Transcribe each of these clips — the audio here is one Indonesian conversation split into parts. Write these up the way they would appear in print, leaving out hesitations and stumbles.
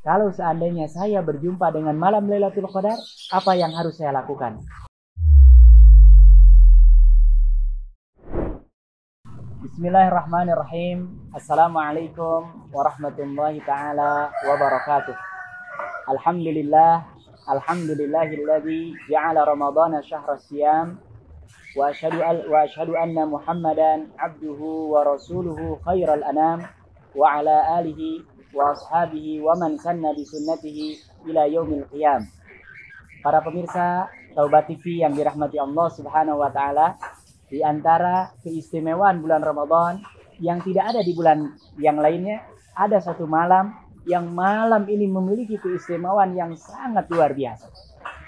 Kalau seandainya saya berjumpa dengan malam Lailatul Qadar, apa yang harus saya lakukan? Bismillahirrahmanirrahim. Assalamualaikum warahmatullahi taala wabarakatuh. Alhamdulillah, alhamdulillahilladzi ja'ala ramadhana syahra siyam wa asyhadu anna Muhammadan abduhu wa rasuluhu khairal anam wa ala alihi wa ashabihi wa man sanna bi sunnatihi ila yaumil qiyam. Para pemirsa Taubat TV yang dirahmati Allah Subhanahu wa taala, di antara keistimewaan bulan Ramadan yang tidak ada di bulan yang lainnya, ada satu malam yang malam ini memiliki keistimewaan yang sangat luar biasa.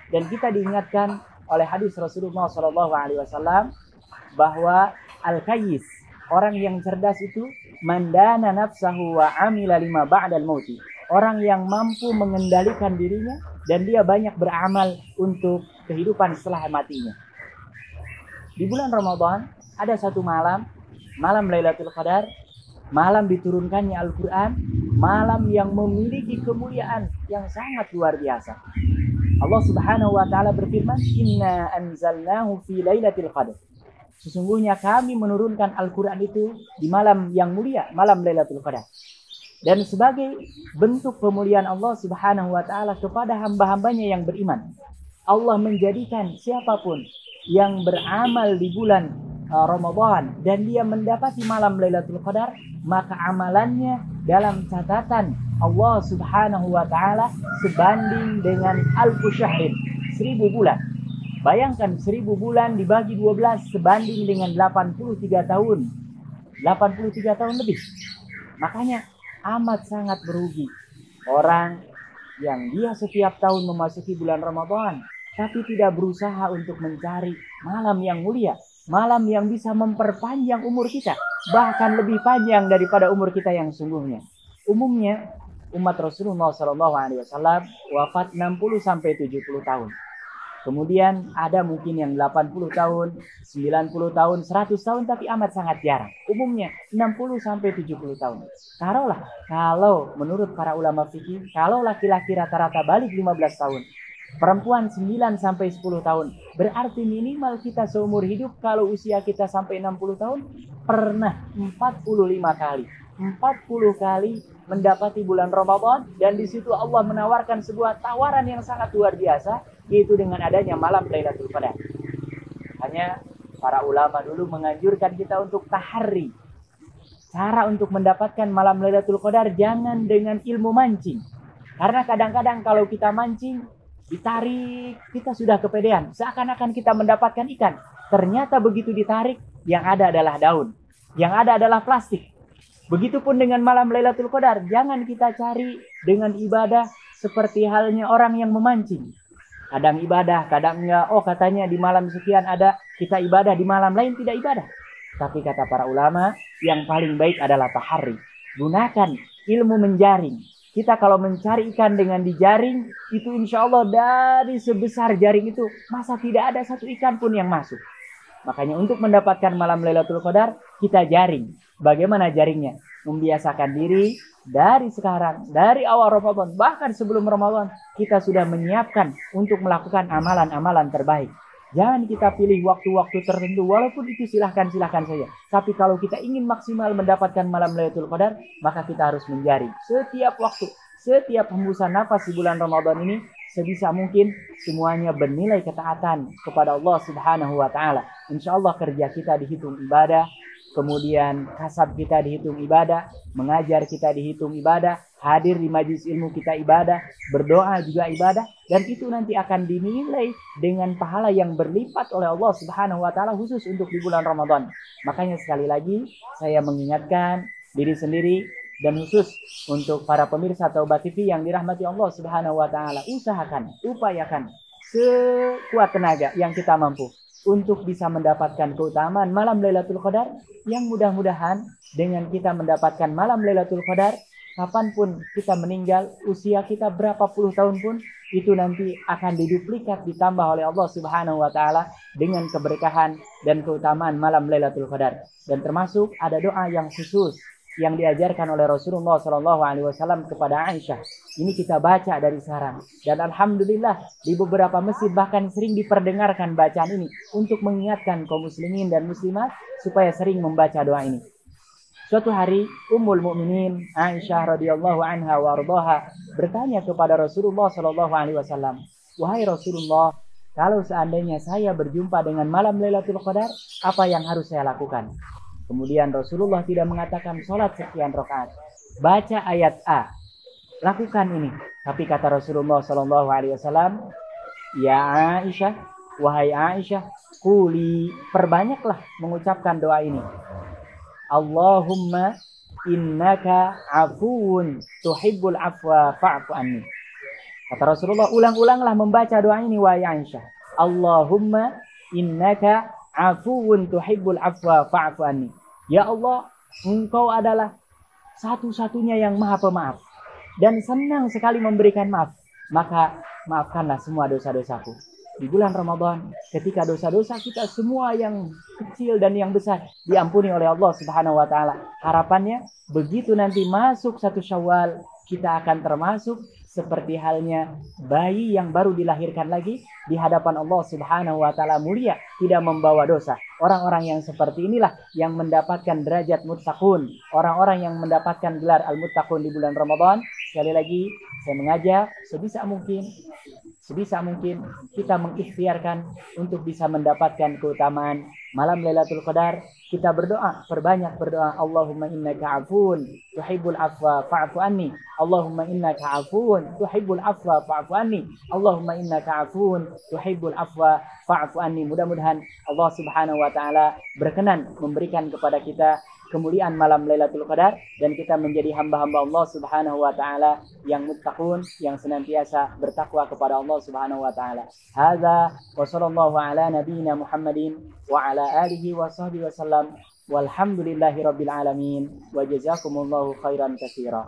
Dan kita diingatkan oleh hadis Rasulullah SAW bahwa al-kayyis, orang yang cerdas itu, mandana nafsahu wa amila lima ba'dal mauti, orang yang mampu mengendalikan dirinya dan dia banyak beramal untuk kehidupan setelah matinya. Di bulan Ramadan ada satu malam, malam Lailatul Qadar, malam diturunkannya Al-Quran, malam yang memiliki kemuliaan yang sangat luar biasa. Allah Subhanahu wa taala berfirman, "Inna anzalnahu fi Lailatul Qadar." Sesungguhnya kami menurunkan Al-Quran itu di malam yang mulia, malam Lailatul Qadar. Dan sebagai bentuk pemuliaan Allah Subhanahu wa taala kepada hamba-hambanya yang beriman, Allah menjadikan siapapun yang beramal di bulan Ramadan dan dia mendapati malam Lailatul Qadar, maka amalannya dalam catatan Allah Subhanahu wa taala sebanding dengan alfu syahrin, 1000 bulan. Bayangkan 1000 bulan dibagi 12 sebanding dengan 83 tahun. 83 tahun lebih. Makanya amat sangat merugi orang yang dia setiap tahun memasuki bulan Ramadan tapi tidak berusaha untuk mencari malam yang mulia, malam yang bisa memperpanjang umur kita, bahkan lebih panjang daripada umur kita yang sungguhnya. Umumnya umat Rasulullah SAW wafat 60 sampai 70 tahun. Kemudian ada mungkin yang 80 tahun, 90 tahun, 100 tahun, tapi amat sangat jarang. Umumnya 60 sampai 70 tahun. Kalau menurut para ulama fikih, kalau laki-laki rata-rata balik 15 tahun, perempuan 9 sampai 10 tahun, berarti minimal kita seumur hidup kalau usia kita sampai 60 tahun pernah 45 kali. 40 kali mendapati bulan Ramadan, dan di situ Allah menawarkan sebuah tawaran yang sangat luar biasa, yaitu dengan adanya malam Lailatul Qadar. Hanya para ulama dulu menganjurkan kita untuk tahari. Cara untuk mendapatkan malam Lailatul Qadar jangan dengan ilmu mancing. Karena kadang-kadang kalau kita mancing, ditarik, kita sudah kepedean, seakan-akan kita mendapatkan ikan. Ternyata begitu ditarik, yang ada adalah daun, yang ada adalah plastik. Begitupun dengan malam Lailatul Qadar, jangan kita cari dengan ibadah seperti halnya orang yang memancing. Kadang ibadah, kadang enggak. Oh, katanya di malam sekian ada, kita ibadah, di malam lain tidak ibadah. Tapi kata para ulama, yang paling baik adalah tahari. Gunakan ilmu menjaring. Kita kalau mencari ikan dengan dijaring, itu insya Allah dari sebesar jaring itu, masa tidak ada satu ikan pun yang masuk. Makanya untuk mendapatkan malam Lailatul Qadar, kita jaring. Bagaimana jaringnya? Membiasakan diri dari sekarang, dari awal Ramadan, bahkan sebelum Ramadan, kita sudah menyiapkan untuk melakukan amalan-amalan terbaik. Jangan kita pilih waktu-waktu tertentu, walaupun itu silahkan saja. Tapi kalau kita ingin maksimal mendapatkan malam Lailatul Qadar, maka kita harus menjaring setiap waktu, setiap hembusan nafas di bulan Ramadan ini, sebisa mungkin semuanya bernilai ketaatan kepada Allah Subhanahu wa taala. Insya Allah kerja kita dihitung ibadah, kemudian kasab kita dihitung ibadah, mengajar kita dihitung ibadah, hadir di majelis ilmu kita ibadah, berdoa juga ibadah, dan itu nanti akan dinilai dengan pahala yang berlipat oleh Allah Subhanahu wa taala khusus untuk di bulan Ramadan. Makanya sekali lagi saya mengingatkan diri sendiri dan khusus untuk para pemirsa Taubat TV yang dirahmati Allah Subhanahu wa taala, upayakan sekuat tenaga yang kita mampu untuk bisa mendapatkan keutamaan malam Lailatul Qadar, yang mudah-mudahan dengan kita mendapatkan malam Lailatul Qadar, kapanpun kita meninggal, usia kita berapa puluh tahun pun, itu nanti akan diduplikat, ditambah oleh Allah Subhanahu wa taala dengan keberkahan dan keutamaan malam Lailatul Qadar. Dan termasuk ada doa yang khusus yang diajarkan oleh Rasulullah SAW kepada Aisyah. Ini kita baca dari sekarang. Dan alhamdulillah di beberapa masjid bahkan sering diperdengarkan bacaan ini untuk mengingatkan kaum muslimin dan muslimat supaya sering membaca doa ini. Suatu hari Ummul Mukminin Aisyah radhiyallahu anha wa ardhaha bertanya kepada Rasulullah SAW, "Wahai Rasulullah, kalau seandainya saya berjumpa dengan malam Lailatul Qadar, apa yang harus saya lakukan?" Kemudian Rasulullah tidak mengatakan sholat sekian rakaat, baca ayat A, lakukan ini. Tapi kata Rasulullah SAW, "Ya Aisyah, wahai Aisyah, kuli, perbanyaklah mengucapkan doa ini. Allahumma innaka afuun tuhibbul afwa fa'fu anni." Kata Rasulullah, ulang-ulanglah membaca doa ini wahai Aisyah. Allahumma innaka afuun tuhibbul afwa fa'fu anni. Ya Allah, Engkau adalah satu-satunya yang maha pemaaf dan senang sekali memberikan maaf. Maka maafkanlah semua dosa-dosaku. Di bulan Ramadan, ketika dosa-dosa kita semua yang kecil dan yang besar diampuni oleh Allah Subhanahu wa taala. Harapannya begitu nanti masuk 1 Syawal, kita akan termasuk seperti halnya bayi yang baru dilahirkan lagi di hadapan Allah Subhanahu wa taala mulia, tidak membawa dosa. Orang-orang yang seperti inilah yang mendapatkan derajat muttaqun, orang-orang yang mendapatkan gelar al-muttaqun di bulan Ramadan. Sekali lagi saya mengajak sebisa mungkin kita mengikhtiarkan untuk bisa mendapatkan keutamaan malam Lailatul Qadar. Kita berdoa, perbanyak berdoa. Allahumma innaka afuun tuhibbul afwa fa'fu anni. Allahumma innaka afuun tuhibbul afwa fa'fu anni. Allahumma innaka afuun tuhibbul afwa fa'fu anni. Mudah-mudahan Allah Subhanahu wa taala berkenan memberikan kepada kita kemuliaan malam Lailatul Qadar dan kita menjadi hamba-hamba Allah Subhanahu wa taala yang muttaqun, yang senantiasa bertakwa kepada Allah Subhanahu wa taala. Hadza wa sallallahu ala nabiyyina Muhammadin wa ala alihi wa sahbihi wasallam. Walhamdulillahirabbil alamin wa jazakumullahu khairan katsira.